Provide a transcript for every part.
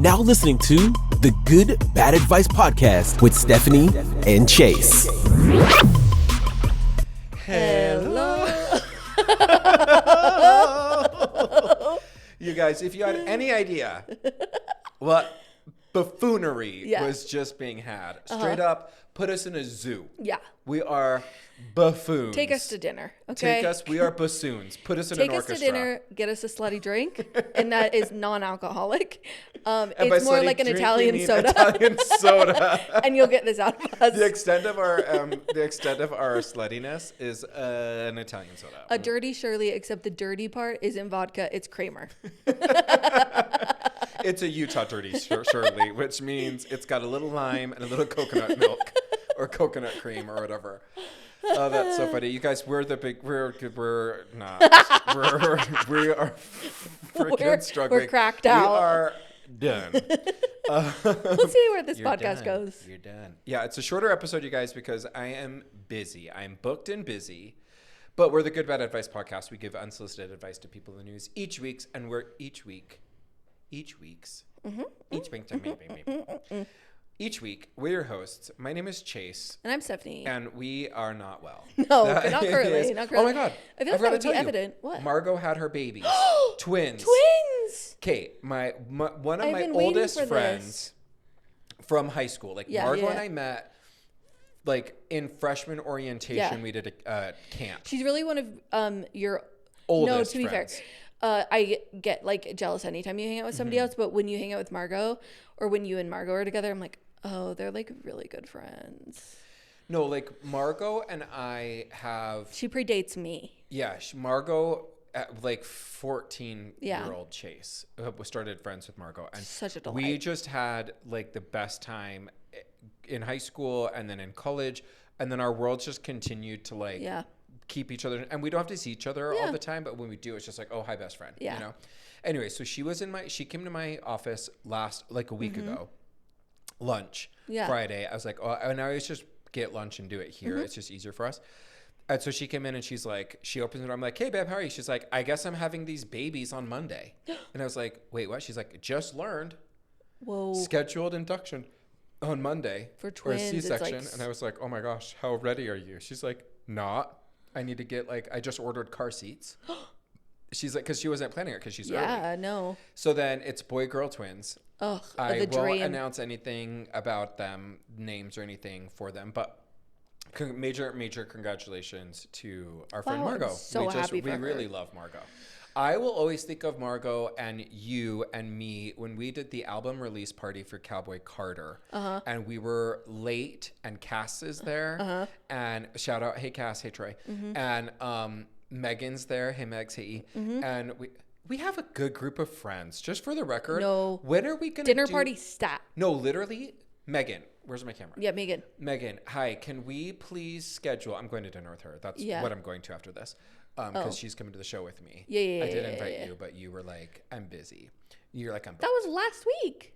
now listening to the Good Bad Advice Podcast with Stephanie and Chase. Hello. You guys, if you had any idea what buffoonery was just being had, straight up, put us in a zoo. Yeah. We are buffoons. Take us to dinner, okay? We are bassoons. Put us in an orchestra. Take us to dinner, get us a slutty drink, and that is non-alcoholic. It's more like an Italian soda. And you'll get this out of us. The extent of our sluttiness is an Italian soda. A dirty Shirley, except the dirty part is in vodka. It's Kramer. It's a Utah dirty Shirley, which means it's got a little lime and a little coconut milk or coconut cream or whatever. Oh, that's so funny. You guys, we're not. We are freaking struggling. We're cracked out. We are done. We'll see where this podcast goes. You're done. Yeah, it's a shorter episode, you guys, because I am busy. I'm booked and busy. But we're the Good Bad Advice Podcast. We give unsolicited advice to people in the news each week. Each week, we're your hosts. My name is Chase. And I'm Stephanie. And we are not well. No, not currently. Oh my God. I feel like that would be evident. What? Margot had her babies. Twins. Twins! Okay, one of my oldest friends from high school. Margot and I met in freshman orientation. We did a camp. She's really one of your oldest to be friends. Fair. I get jealous anytime you hang out with somebody else, but when you hang out with Margot or when you and Margot are together, I'm like, oh, they're really good friends. No, Margot and I have... She predates me. Yeah, Margot, 14-year-old Chase, started friends with Margot. And such a delight. We just had the best time in high school and then in college. And then our worlds just continued to keep each other, and we don't have to see each other all the time, but when we do, it's just oh, hi, best friend. You know. Anyway, so she came to my office last a week ago, lunch Friday. I was like, oh, and I always just get lunch and do it here. It's just easier for us. And so she came in and she's like, she opens the door. I'm like, hey babe, how are you? She's like, I guess I'm having these babies on Monday. And I was like, wait, what? She's like, just learned. Whoa. Scheduled induction on Monday for twins. Or a C-section. And I was like, oh my gosh, how ready are you? She's like, not. I need to get I just ordered car seats. She's like, because she wasn't planning it because she's early. Yeah, no. So then it's boy-girl twins. Ugh, I won't announce anything about them, names or anything for them, but major congratulations to our friend Margot. I'm so happy for her. We really love Margot. I will always think of Margot and you and me when we did the album release party for Cowboy Carter. And we were late and Cass is there. And shout out, hey Cass, hey Troy. And Megan's there, hey Megs, hey E. And we have a good group of friends. Just for the record, no. When are we going to dinner party stat? No, literally, Megan. Where's my camera? Yeah, Megan. Megan, hi, can we please schedule? I'm going to dinner with her. That's what I'm going to after this. Because she's coming to the show with me. Yeah. I did invite you, but you were like, I'm busy. You're like, I'm busy. That was last week.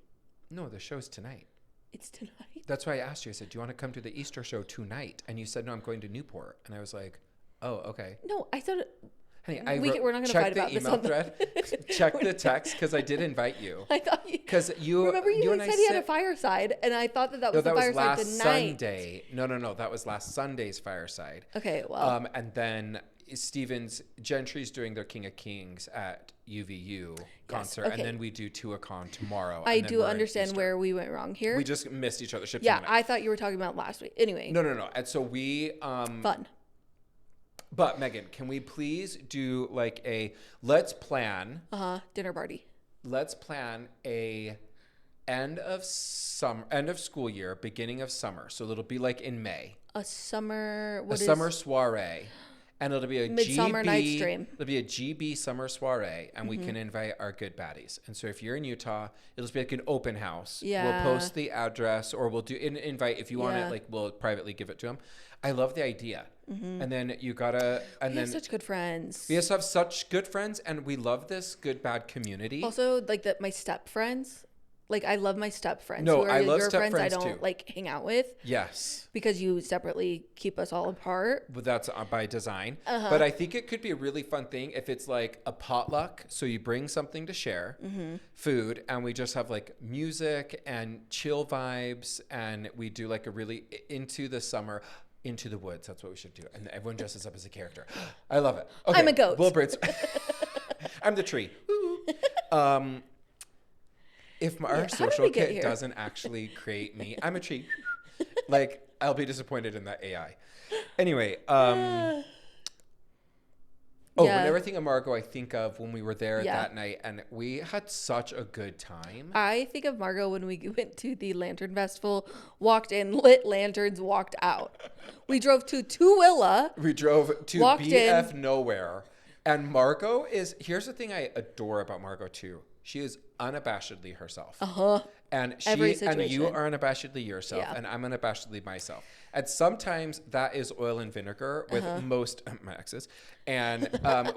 No, the show's tonight. It's tonight. That's why I asked you. I said, do you want to come to the Easter show tonight? And you said, no, I'm going to Newport. And I was like, oh, okay. No, I said... Honey, we're not going to fight about this on thread. Check the text, because I did invite you. I thought you... Because remember you said he had a fireside, and I thought that was the fireside tonight. Sunday. No. That was last Sunday's fireside. Okay, well... And then... Stevens Gentry's doing their King of Kings at UVU concert, and then we do Tuacahn tomorrow. I do understand where we went wrong here. We just missed each other's ships. Yeah, I thought you were talking about last week. Anyway. No. And so we fun. But Megan, can we please do let's plan dinner party. Let's plan a end of school year, beginning of summer. So it'll be in May. A summer soiree. And it'll be a Midsummer Night's Dream. It'll be a GB summer soiree, and we can invite our good baddies. And so if you're in Utah, it'll be an open house. Yeah. We'll post the address, or we'll do an invite if you want it. We'll privately give it to them. I love the idea. And then you gotta. And we have such good friends. We just have such good friends, and we love this good bad community. Also, my step friends. Like, I love my step friends. No, who are I love your step friends friends I don't too. like hang out with. Yes. Because you separately keep us all apart. But that's by design. But I think it could be a really fun thing if it's like a potluck. So you bring something to share, food, and we just have like music and chill vibes. And we do like a really into the summer, into the woods. That's what we should do. And everyone dresses up as a character. I love it. Okay, I'm a goat. Wilbrits. I'm the tree. If our social kit doesn't actually create me, I'm a tree. Like, I'll be disappointed in that AI. Anyway, whenever I think of Margot, I think of when we were there that night, and we had such a good time. I think of Margot when we went to the Lantern Festival, walked in, lit lanterns, walked out. We drove to Tooele. We drove to BF nowhere. And Margot here's the thing I adore about Margot too. She is unabashedly herself. And you are unabashedly yourself, and I'm unabashedly myself. And sometimes that is oil and vinegar with most my exes, and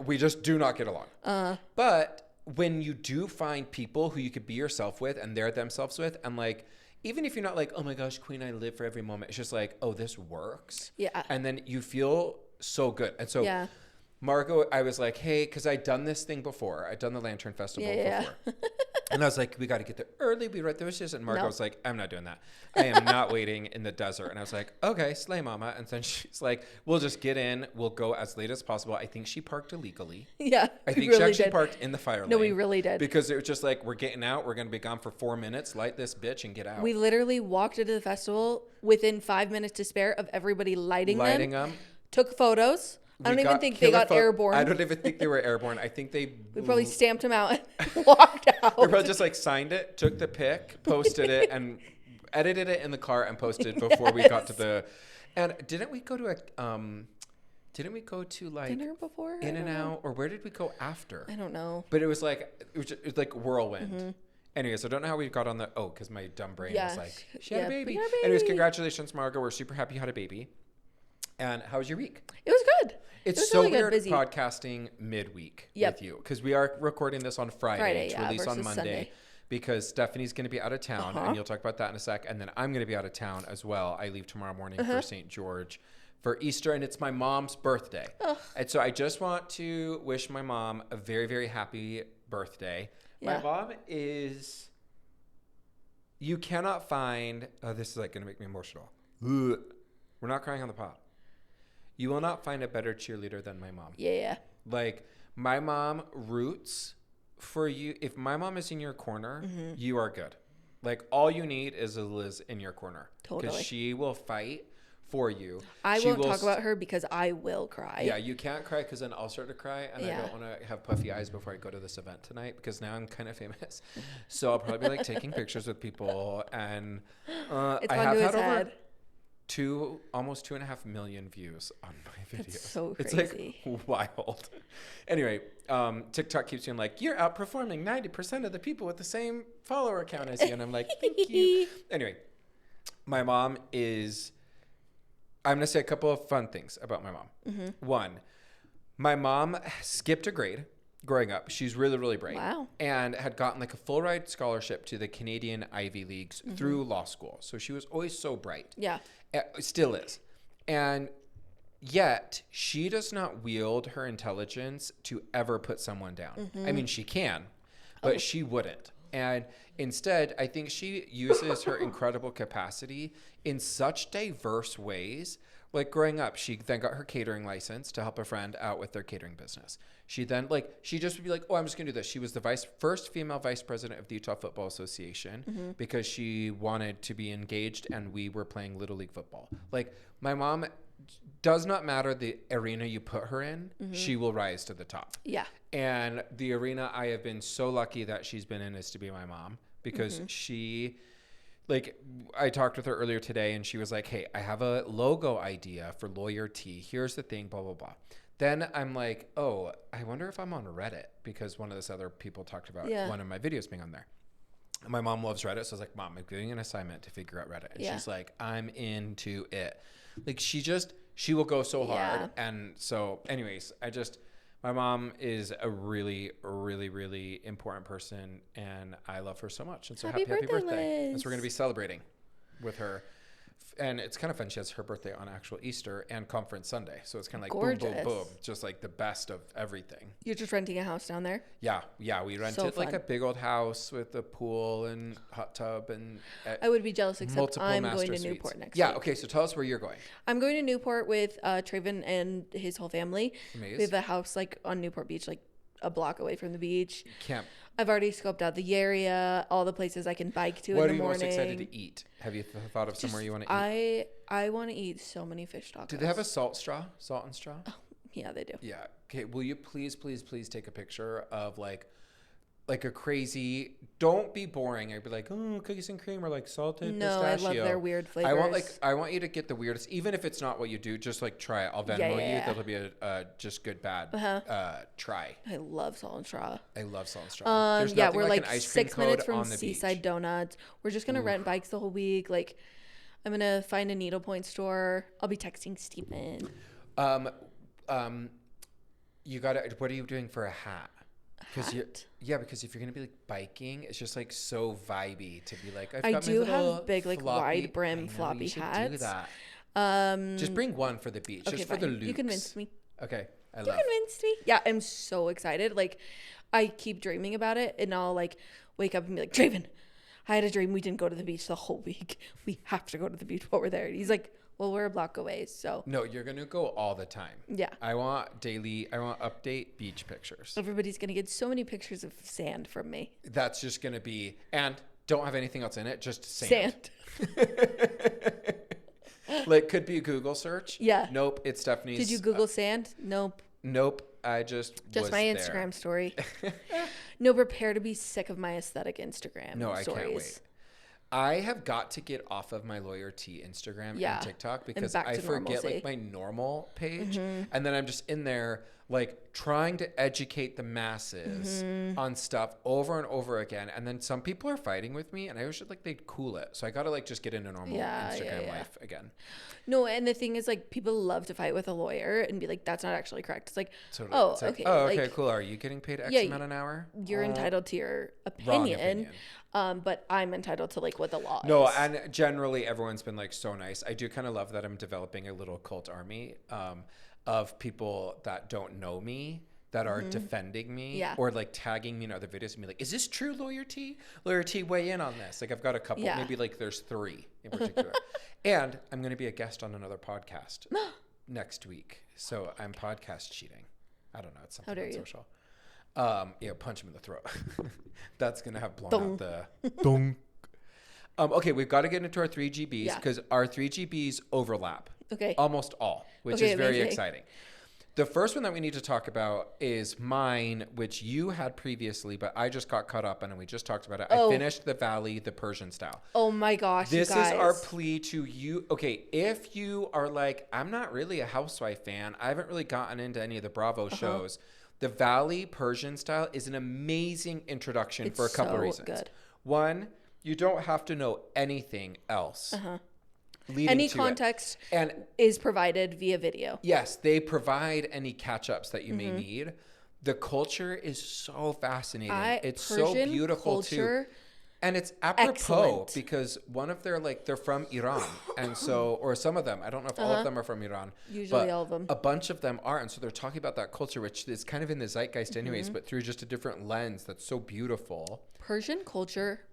we just do not get along. But when you do find people who you could be yourself with and they're themselves with, and like, even if you're not like, oh my gosh, queen, I live for every moment. It's just like, oh, this works. Yeah. And then you feel so good. And so Margot, I was like, hey, because I'd done this thing before. I'd done the Lantern Festival before. And I was like, we got to get there early. We read those just, and Margot was like, I'm not doing that. I am not waiting in the desert. And I was like, okay, slay mama. And then she's like, we'll just get in. We'll go as late as possible. I think she parked illegally. Yeah. I think she actually parked in the fire lane. No, we really did. Because it was just like, we're getting out. We're going to be gone for 4 minutes. Light this bitch and get out. We literally walked into the festival within 5 minutes to spare of everybody lighting them. Took photos. I don't even think they got airborne. I don't even think they were airborne. I think we probably stamped them out and walked out. We probably just like signed it, took the pic, posted it, and edited it in the car and posted before we got to the. And didn't we go to like dinner before? In-N-Out, or where did we go after? I don't know. But it was like whirlwind. Anyways, I don't know how we got on the because my dumb brain was like, she had a baby. Anyways, congratulations, Margot. We're super happy you had a baby. And how was your week? It was good. It's so really weird podcasting midweek with you, because we are recording this on Friday to release on Monday. Sunday. Because Stephanie's going to be out of town, and you'll talk about that in a sec. And then I'm going to be out of town as well. I leave tomorrow morning for St. George for Easter, and it's my mom's birthday. And so I just want to wish my mom a very, very happy birthday. My mom is... You cannot find... Oh, this is like going to make me emotional. We're not crying on the pod. You will not find a better cheerleader than my mom. Yeah. Like, my mom roots for you. If my mom is in your corner, you are good. Like, all you need is a Liz in your corner. Totally. Because she will fight for you. I won't talk about her because I will cry. Yeah, you can't cry because then I'll start to cry. And I don't want to have puffy eyes before I go to this event tonight because now I'm kind of famous. So I'll probably be like taking pictures with people. And I have had over... almost 2.5 million views on my videos. That's so crazy. It's like wild. Anyway, TikTok keeps being like, you're outperforming 90% of the people with the same follower count as you. And I'm like, thank you. Anyway, my mom is, I'm going to say a couple of fun things about my mom. One, my mom skipped a grade growing up. She's really, really bright. Wow. And had gotten like a full ride scholarship to the Canadian Ivy Leagues through law school. So she was always so bright. Yeah. Still is. And yet she does not wield her intelligence to ever put someone down. I mean, she can, but she wouldn't. And instead, I think she uses her incredible capacity in such diverse ways. Like growing up, she then got her catering license to help a friend out with their catering business. She then she just would be like, oh, I'm just going to do this. She was the first female vice president of the Utah Football Association because she wanted to be engaged and we were playing Little League football. Like, my mom does not matter the arena you put her in, she will rise to the top. Yeah. And the arena I have been so lucky that she's been in is to be my mom because she... Like, I talked with her earlier today and she was like, hey, I have a logo idea for Lawyer T. Here's the thing, blah, blah, blah. Then I'm like, oh, I wonder if I'm on Reddit because one of those other people talked about one of my videos being on there. And my mom loves Reddit. So I was like, Mom, I'm doing an assignment to figure out Reddit. And she's like, I'm into it. Like, she will go so hard. And so anyways, My mom is a really, really, really important person, and I love her so much. And so happy birthday. Liz. And so we're going to be celebrating with her. And it's kind of fun. She has her birthday on actual Easter and Conference Sunday. So it's kind of like gorgeous. Boom, boom, boom. Just like the best of everything. You're just renting a house down there? Yeah. We rented like a big old house with a pool and hot tub. And I would be jealous, except I'm going to Newport next week. Yeah. Okay. So tell us where you're going. I'm going to Newport with Traven and his whole family. Amazing. We have a house like on Newport Beach, like a block away from the beach. Camp. I've already scoped out the area, all the places I can bike to in the morning. What are you most excited to eat? Have you thought of somewhere you want to eat? I want to eat so many fish tacos. Do they have a salt and straw? Oh, yeah, they do. Yeah. Okay. Will you please take a picture of like a crazy, don't be boring. I'd be like, oh, cookies and cream or like salted pistachio. I love their weird flavors. I want you to get the weirdest, even if it's not what you do, just like try it. I'll Venmo you. That'll be a just good, bad try. I love salt and straw. There's we're like 6 minutes from Seaside Donuts. We're just going to rent bikes the whole week. Like, I'm going to find a needlepoint store. I'll be texting Stephen. You got to, what are you doing for a hat? Because if you're gonna be like biking, it's just like so vibey to be like. I do have big like wide brim floppy hats. Do that. Just bring one for the beach, okay, just for the looks. You convinced me. Okay, You convinced me. Yeah, I'm so excited. Like, I keep dreaming about it, and I'll like wake up and be like, Draven, I had a dream we didn't go to the beach the whole week. We have to go to the beach while we're there. And he's like, well, we're a block away, so. No, you're going to go all the time. Yeah. I want update beach pictures. Everybody's going to get so many pictures of sand from me. That's just going to be, and don't have anything else in it, just sand. Like, could be a Google search. Yeah. Nope, it's Stephanie's. Did you Google sand? Nope. I just was my there. Instagram story. No, prepare to be sick of my aesthetic Instagram stories. I can't wait. I have got to get off of my Lawyer T Instagram and TikTok because I forget like my normal page. And then I'm just in there like trying to educate the masses on stuff over and over again. And then some people are fighting with me and I wish like they'd cool it. So I got to like just get into normal Instagram life again. No, and the thing is like people love to fight with a lawyer and be like, that's not actually correct. It's like, okay. Oh, okay, like, cool. Are you getting paid X amount an hour? You're entitled to your opinion. But I'm entitled to like what the law is. No, and generally everyone's been like so nice. I do kind of love that I'm developing a little cult army of people that don't know me that are defending me or like tagging me in other videos and be like, is this true, Lawyer T? Lawyer T, weigh in on this. Like I've got a couple, maybe like there's 3 in particular. And I'm going to be a guest on another podcast next week. So I'm podcast cheating. I don't know. It's something on social. Punch him in the throat. That's going to have blown out the dong. Okay, we've got to get into our 3GBs because our 3GBs overlap. Okay. Almost all, which is very exciting. The first one that we need to talk about is mine, which you had previously, but I just got caught up on and we just talked about it. I finished the Valley, the Persian style. Oh my gosh, This is our plea to you. Okay, if you are like, I'm not really a housewife fan. I haven't really gotten into any of the Bravo shows. The Valley Persian style is an amazing introduction for a couple of reasons. Good. One, you don't have to know anything else. Any context is provided via video. Yes, they provide any catch-ups that you may need. The culture is so fascinating. It's Persian so beautiful too. And it's apropos because one of their they're from Iran. And so, or some of them, I don't know if all of them are from Iran. Usually all of them. A bunch of them are. And so they're talking about that culture, which is kind of in the zeitgeist anyways, but through just a different lens that's so beautiful. Persian culture,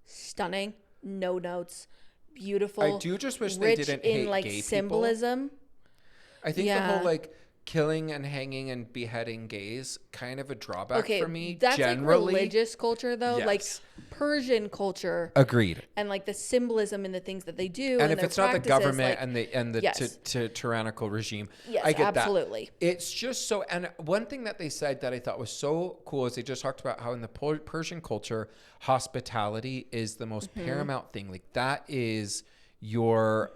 stunning, no notes, beautiful. I do just wish they didn't hate gay symbolism. People. I think the whole killing and hanging and beheading gays kind of a drawback for me. That's generally. Religious culture though. Yes. Like Persian culture. Agreed. And the symbolism in the things that they do. And if it's not the government and the tyrannical regime, I get absolutely. That. It's just so. And one thing that they said that I thought was so cool is they just talked about how in the Persian culture, hospitality is the most paramount thing. Like that is your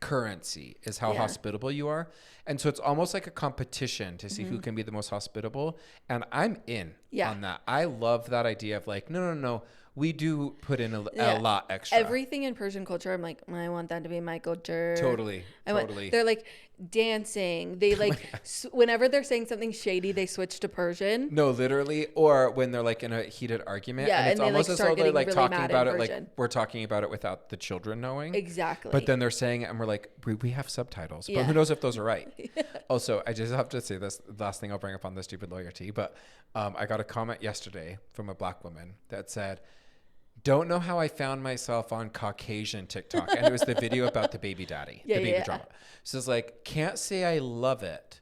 currency is how hospitable you are. And so it's almost like a competition to see who can be the most hospitable. And I'm in on that. I love that idea of no. We do put in a lot extra. Everything in Persian culture, I'm like, I want that to be my culture. Totally. They're like, dancing. They like whenever they're saying something shady, they switch to Persian. No, literally, or when they're like in a heated argument, and it's almost as though they're like really talking about it, like we're talking about it without the children knowing. Exactly. But then they're saying it, and we're like, we have subtitles, but who knows if those are right? Also, I just have to say this last thing I'll bring up on the stupid loyalty, but I got a comment yesterday from a Black woman that said, "Don't know how I found myself on Caucasian TikTok," and it was the video about the baby daddy, the baby drama. So it's like, can't say I love it,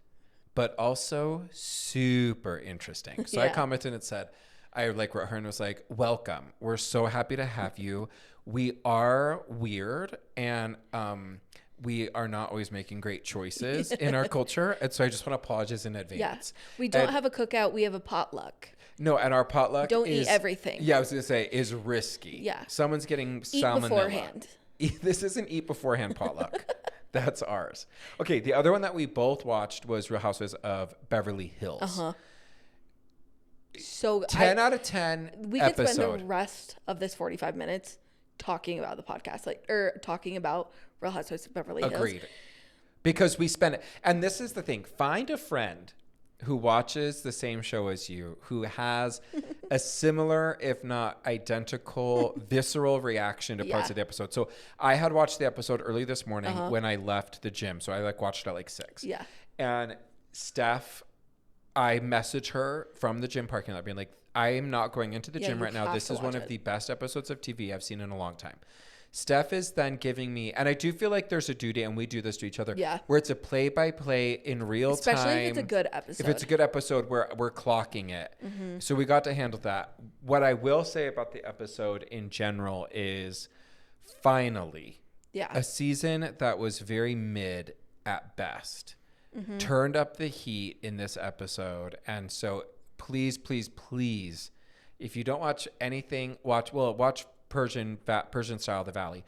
but also super interesting. So I commented and said, I like wrote her and was like, "Welcome. We're so happy to have you. We are weird, and we are not always making great choices in our culture. And so I just want to apologize in advance." Yeah. We don't have a cookout. We have a potluck. No, and our potluck don't eat everything. Yeah, I was going to say, is risky. Yeah. Someone's getting eat salmonella. Beforehand. This isn't eat beforehand potluck. That's ours. Okay, the other one that we both watched was Real Housewives of Beverly Hills. Uh-huh. So 10 out of 10 we could spend the rest of this 45 minutes talking about the podcast, or talking about Real Housewives of Beverly Hills. Agreed. Because we spend it. And this is the thing. Find a friend who watches the same show as you, who has a similar, if not identical, visceral reaction to parts of the episode. So I had watched the episode early this morning when I left the gym. So I watched it at 6. Yeah. And Steph, I messaged her from the gym parking lot being like, "I am not going into the gym right now. This is one of the best episodes of TV I've seen in a long time." Steph is then giving me, and I do feel like there's a duty, and we do this to each other, where it's a play-by-play in real time. Especially if it's a good episode. If it's a good episode, we're clocking it. Mm-hmm. So we got to handle that. What I will say about the episode in general is finally a season that was very mid at best turned up the heat in this episode. And so please, please, please, if you don't watch anything, watch Persian style The Valley,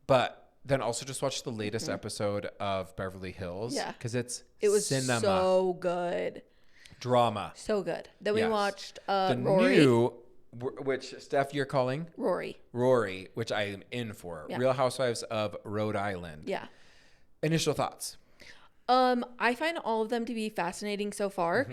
but then also just watch the latest episode of Beverly Hills, because it was cinema. So good, drama, so good. Then we watched the RHORI. new, which Steph you're calling RHORI, which I am in for. Real Housewives of Rhode Island. Initial thoughts. I find all of them to be fascinating so far,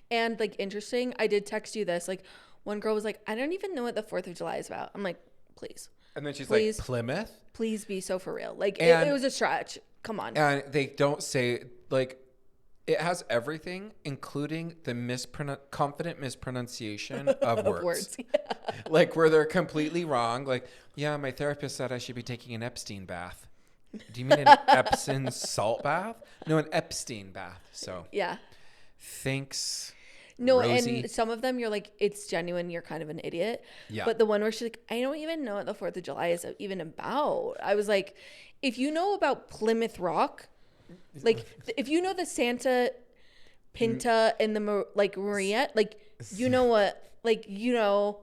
and like interesting. I did text you this. Like, one girl was like, "I don't even know what the 4th of July is about." I'm like, please. And then she's like, Plymouth? Please be so for real. Like, it was a stretch. Come on. And they don't say, like, it has everything, including the confident mispronunciation of words. Like, where they're completely wrong. Like, yeah, my therapist said I should be taking an Epstein bath. Do you mean an Epsom salt bath? No, an Epstein bath. So, thanks. No, Rosie. And some of them you're like, it's genuine, you're kind of an idiot. Yeah. But the one where she's like, "I don't even know what the 4th of July is even about." I was like, if you know about Plymouth Rock, like, if you know the Santa Pinta and the Maria, like, you know what, like, you know.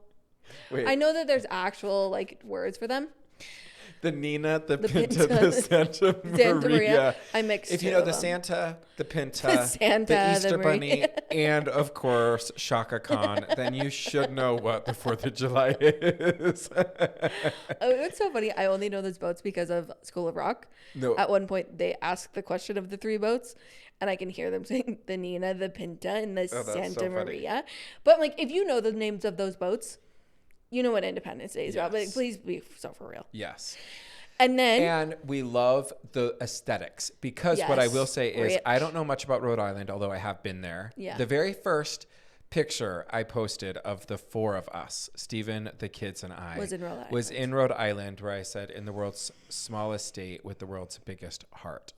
Wait. I know that there's actual like words for them. The Nina, the Pinta, the Santa Maria. I mixed. If you know the Santa, the Pinta, the Easter Bunny, and of course Shaka Khan, then you should know what the 4th of July is. It's so funny. I only know those boats because of School of Rock. No. At one point, they asked the question of the 3 boats, and I can hear them saying the Nina, the Pinta, and the Santa Maria. But I'm like, if you know the names of those boats, you know what Independence Day is about, but please be so for real. Yes. And we love the aesthetics, because what I will say is I don't know much about Rhode Island, although I have been there. Yeah. The very first picture I posted of the 4 of us, Stephen, the kids, and I, was in Rhode Island, where I said, "In the world's smallest state with the world's biggest heart."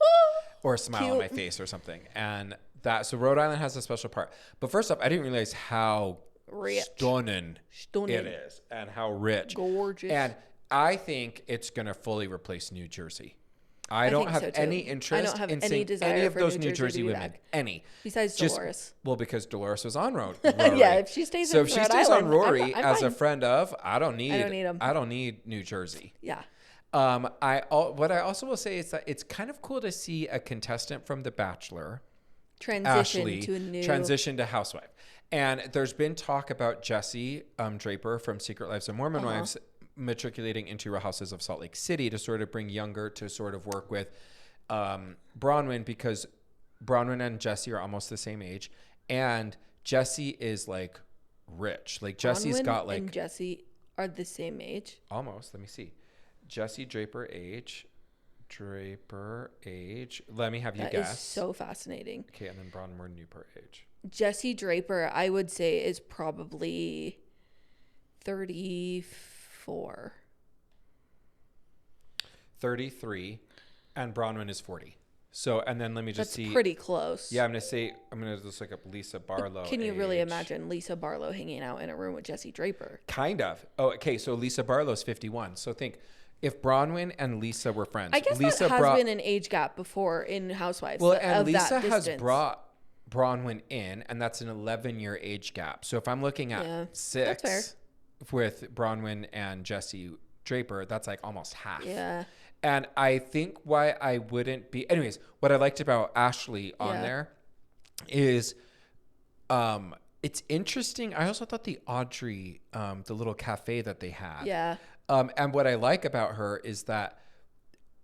Or a smile on my face or something. And so Rhode Island has a special part. But first off, I didn't realize how stunning it is, and how rich, gorgeous, and I think it's going to fully replace New Jersey. I don't have any interest in seeing any of those New Jersey women. Any. Besides Dolores. Well, because Dolores was on RHORI. Yeah, if she stays on RHORI as a friend of, I don't need them. I don't need New Jersey. Yeah. What I also will say is that it's kind of cool to see a contestant from The Bachelor transition to housewife. And there's been talk about Jesse Draper from Secret Lives of Mormon Wives matriculating into Real Houses of Salt Lake City to sort of bring younger to sort of work with Bronwyn, because Bronwyn and Jesse are almost the same age, and Jesse is like rich. Like Jesse's Bronwyn got like and Jesse are the same age. almost. Let me see. Jesse Draper age. Let me have you That guess. is so fascinating. Okay, and then Bronwyn Newport age. Jesse Draper, I would say, is probably 34. 33, and Bronwyn is 40. So, and then let me just see. That's pretty close. Yeah, I'm gonna just look up Lisa Barlow. Can you really imagine Lisa Barlow hanging out in a room with Jesse Draper? Kind of. Oh, okay. So Lisa Barlow's 51. So think if Bronwyn and Lisa were friends. I guess Lisa that has been an age gap before in Housewives. Well, and of Lisa that has distance. brought Bronwyn in, and that's an 11-year age gap. So if I'm looking at 6 with Bronwyn and Jesse Draper, that's like almost half. Yeah. And I think why I wouldn't be... Anyways, what I liked about Ashley on there is it's interesting. I also thought the Audrey, the little cafe that they had. Yeah. And what I like about her is that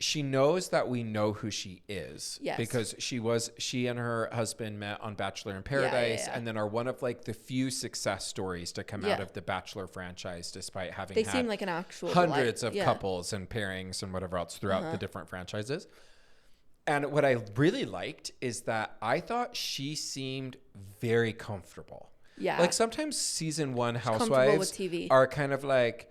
she knows that we know who she is. Yes. Because she and her husband met on Bachelor in Paradise and then are one of like the few success stories to come out of the Bachelor franchise, despite having had seem like an actual hundreds of couples and pairings and whatever else throughout the different franchises. And what I really liked is that I thought she seemed very comfortable. Yeah. Like sometimes season 1 comfortable housewives with TV. are kind of like,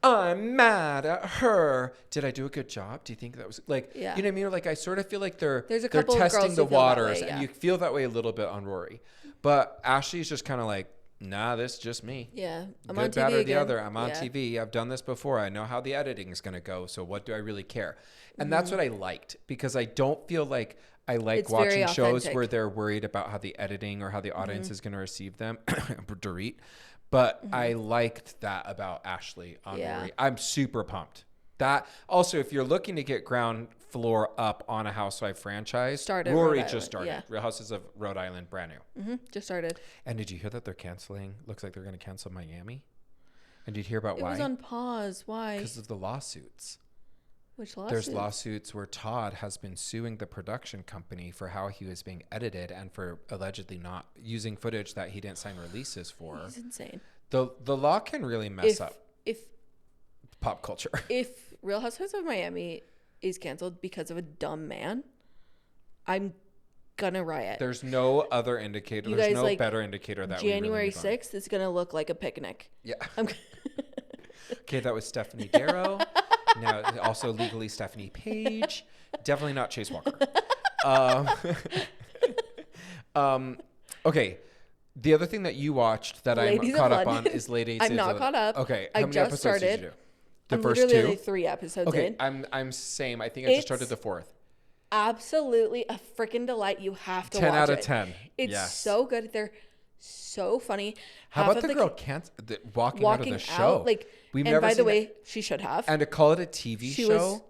I'm mad at her. Did I do a good job? Do you think that was like, you know what I mean? Like I sort of feel like they're testing the waters, and you feel that way a little bit on RHORI. But Ashley's just kind of like, nah, this is just me. Yeah. I'm good, on TV bad, or the again. other. I'm on TV. I've done this before. I know how the editing is going to go. So what do I really care? And that's what I liked, because I don't feel like I like It's watching very shows authentic. where they're worried about how the editing or how the audience is going to receive them. Dorit. But I liked that about Ashley on RHORI. I'm super pumped. That also, if you're looking to get ground floor up on a housewife franchise, RHORI just started. Real Houses of Rhode Island, brand new. Just started. And did you hear that they're canceling? Looks like they're going to cancel Miami. And did you hear about It why? was on pause. Why? Because of the lawsuits. Which lawsuits? There's lawsuits where Todd has been suing the production company for how he was being edited and for allegedly not using footage that he didn't sign releases for. He's insane. The law can really mess up If pop culture. If Real Housewives of Miami is canceled because of a dumb man, I'm gonna riot. There's no other indicator. There's no better indicator that January we really 6th is gonna look like a picnic. Yeah. Okay, that was Stephanie Darrow. Now also legally Stephanie Page. Definitely not Chase Walker. Okay. The other thing that you watched that I'm caught up on is Ladies. I'm not caught up. Okay. I How many just episodes started. did you do? The I'm first literally 2? 3 episodes Okay. in. I'm same. I think I just started the 4th. Absolutely a freaking delight. You have to 10 watch out of it. 10. It's so good. They're so funny. How about the girl walking out of the show? Like, We've and never by seen the way, she should have. And to call it a TV She show, was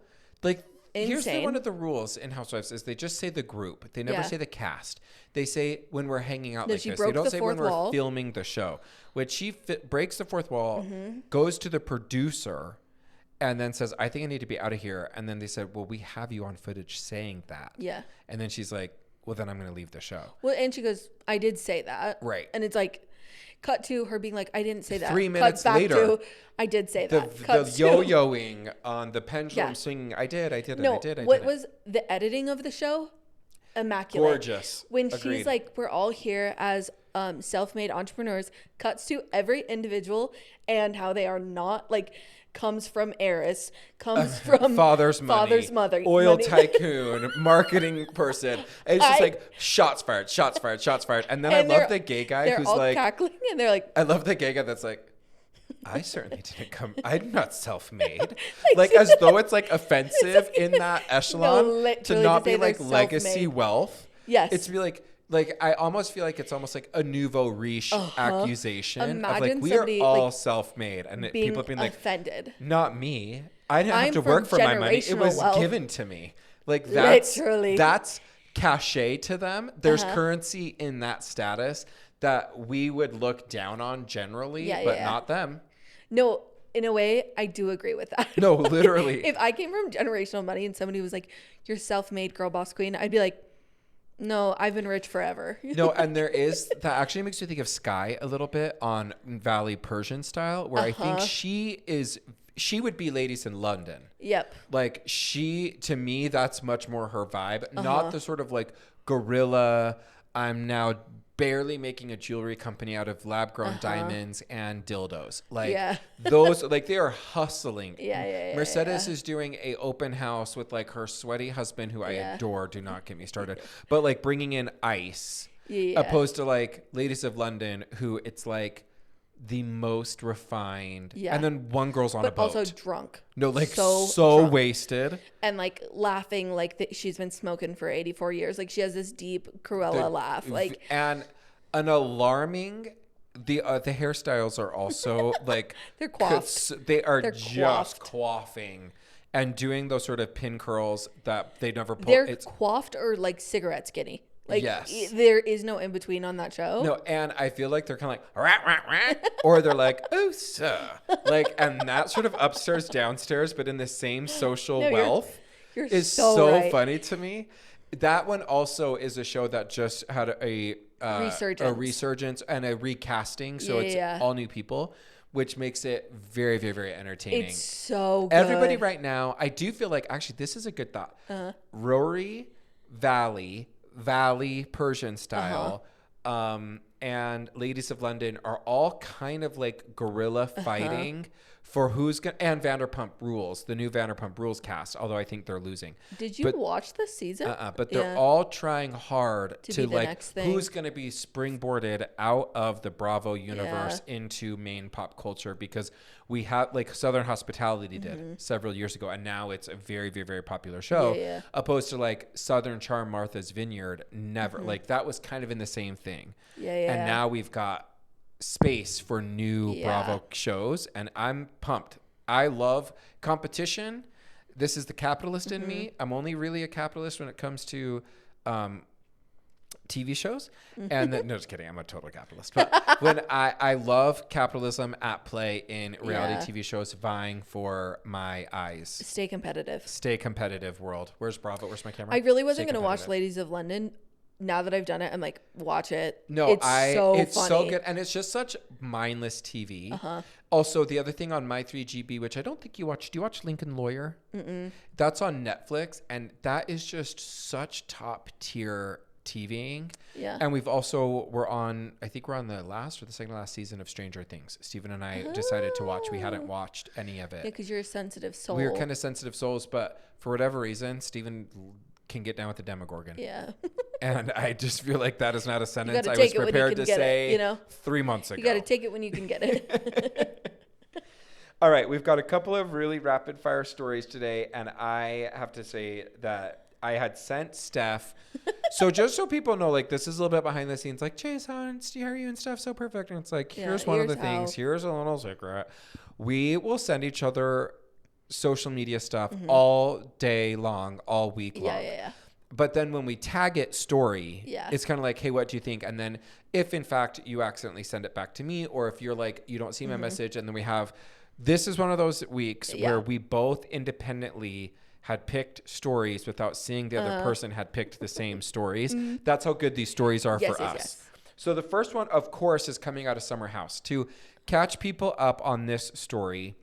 like here's insane. one of the rules in Housewives is they just say the group. They never Yeah. say the cast. They say when we're hanging out No, like she this. broke They don't the say when fourth we're wall. filming the show. When she breaks the fourth wall, goes to the producer, and then says, "I think I need to be out of here." And then they said, "Well, we have you on footage saying that." Yeah. And then she's like, "Well, then I'm going to leave the show." Well, and she goes, "I did say that." Right. And it's like, cut to her being like, "I didn't say that." 3 minutes Cut back later, to, "I did say The that." Cut to- yo-yoing on the pendulum Yeah. swinging. I did. No, what was the editing of the show? Immaculate. Gorgeous. When Agreed. she's like, "We're all here as self-made entrepreneurs," cuts to every individual and how they are not like, comes from heiress, comes from father's mother, oil money. tycoon, marketing person. And it's just like shots fired. And then I love the gay guy they're who's all like, cackling and they're like, I love the gay guy that's like, I certainly didn't come. I'm not self-made. Like as though it's like offensive in that echelon to literally not to say be like they're legacy self-made. wealth. Yes. It's really like I almost feel like it's almost like a nouveau riche accusation of like Imagine we are somebody, all like, self-made, and being people being like, offended. not me. I didn't have I'm to from work for my money. It generational was wealth. given to me. Like Literally. that's cachet to them. There's currency in that status that we would look down on generally, but not them. No, in a way, I do agree with that. No, literally. If I came from generational money and somebody was like, "You're self-made girl boss queen," I'd be like, No, I've been rich forever. No, and there is that actually makes me think of Sky a little bit on Valley Persian style, where I think she would be Ladies in London. Yep. Like to me, that's much more her vibe, not the sort of like guerrilla. I'm now barely making a jewelry company out of lab grown diamonds and dildos. Like those, like they are hustling. Mercedes is doing a open house with like her sweaty husband, who I adore. Do not get me started. But like bringing in ice, opposed to like Ladies of London, who it's like the most refined. And then one girl's on a boat. But also drunk. No, like so wasted. And like laughing like she's been smoking for 84 years. Like she has this deep Cruella laugh. Like and an alarming. The hairstyles are also like they're coiffed. They're just coiffing and doing those sort of pin curls that they never pull. They're coiffed or like cigarette skinny. Like there is no in between on that show. No, and I feel like they're kind of like rat, rat, rat, or they're like oh sir, like, and that sort of upstairs downstairs, but in the same social wealth is so funny to me. That one also is a show that just had a resurgence and a recasting, so it's all new people, which makes it very, very, very entertaining. It's so good. Everybody right now, I do feel like actually this is a good thought. RHORI, Valley Persian style, and Ladies of London are all kind of like guerrilla fighting for who's going to, and Vanderpump Rules, the new Vanderpump Rules cast, although I think they're losing. Did you watch this season? But they're all trying hard to like who's going to be springboarded out of the Bravo universe into main pop culture, because we have like Southern Hospitality did several years ago, and now it's a very, very, very popular show, opposed to like Southern Charm, Martha's Vineyard, never. Like that was kind of in the same thing. And now we've got space for new Bravo shows, and I'm pumped. I love competition. This is the capitalist in me. I'm only really a capitalist when it comes to TV shows. And no, just kidding. I'm a total capitalist. But when I love capitalism at play in reality TV shows, vying for my eyes. Stay competitive world. Where's Bravo? Where's my camera? I really wasn't going to watch Ladies of London. Now that I've done it, I'm like, watch it. No, it's funny. So good. And it's just such mindless TV. Also, the other thing on My3GB, which I don't think you watch. Do you watch Lincoln Lawyer? That's on Netflix. And that is just such top tier TVing. And we're on the last or the second to last season of Stranger Things. Stephen and I decided to watch. We hadn't watched any of it. Yeah, because you're a sensitive soul. We were kind of sensitive souls, but for whatever reason, Stephen can get down with the Demogorgon. Yeah. And I just feel like that is not a sentence I was prepared to say 3 months ago. You got to take it when you can get it. All right. We've got a couple of really rapid fire stories today. And I have to say that I had sent Steph. So just so people know, like, this is a little bit behind the scenes. Like, Chase, how are you and Steph? So perfect. And it's like, here's one of the things. Here's a little secret. We will send each other social media stuff all day long, all week long. But then when we tag it story, it's kind of like, hey, what do you think? And then if in fact you accidentally send it back to me, or if you're like, you don't see my message, and then this is one of those weeks where we both independently had picked stories without seeing the other person had picked the same stories. That's how good these stories are for us. So the first one, of course, is coming out of Summer House. To catch people up on this story,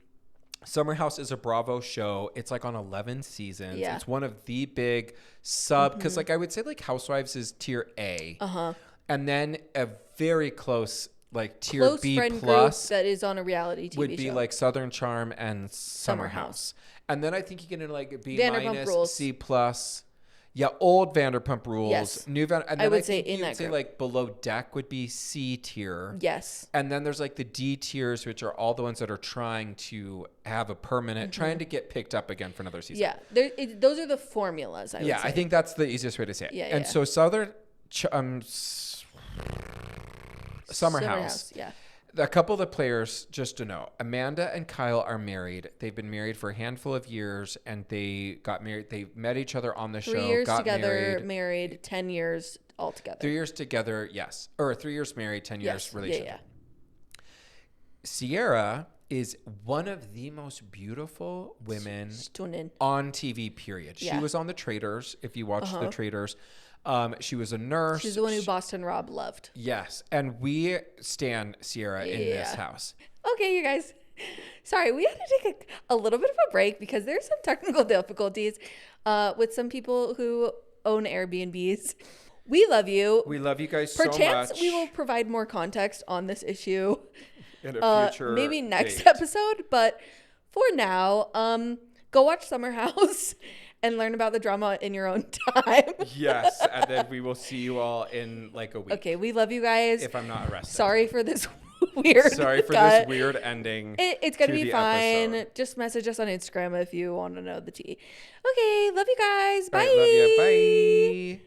Summer House is a Bravo show. It's like on 11 seasons. It's one of the big because like I would say like Housewives is tier A. And then a very close like tier B plus that is on a reality TV would be like Southern Charm and Summer House. And then I think you get into like B minus, C plus. Yeah, old Vanderpump Rules. Yes. New and then I would say in that group. Like below deck would be C tier. Yes. And then there's like the D tiers, which are all the ones that are trying to have a permanent, trying to get picked up again for another season. Yeah, those are the formulas, I would say. Yeah, I think that's the easiest way to say it. Yeah, and so Summer House. Yeah. A couple of the players, just to know, Amanda and Kyle are married. They've been married for a handful of years, and they got married. They met each other on the show. 3 years together, married, 10 years altogether. 3 years together, yes. Or 3 years married, 10 years relationship. Yeah. Sierra is one of the most beautiful women on TV, period. She was on The Traitors, if you watch The Traitors. She was a nurse. She's the one who Boston Rob loved. Yes. And we stan Sierra in this house. Okay, you guys. Sorry, we had to take a little bit of a break because there's some technical difficulties with some people who own Airbnbs. We love you. We love you guys so much. Perchance we will provide more context on this issue in a future maybe next date. episode. But for now, go watch Summer House and learn about the drama in your own time. Yes, and then we will see you all in like a week. Okay, we love you guys. If I'm not arrested. Sorry for this weird this weird ending. It's gonna be fine. Episode. Just message us on Instagram if you want to know the tea. Okay, love you guys. Bye. All right, love you. Bye.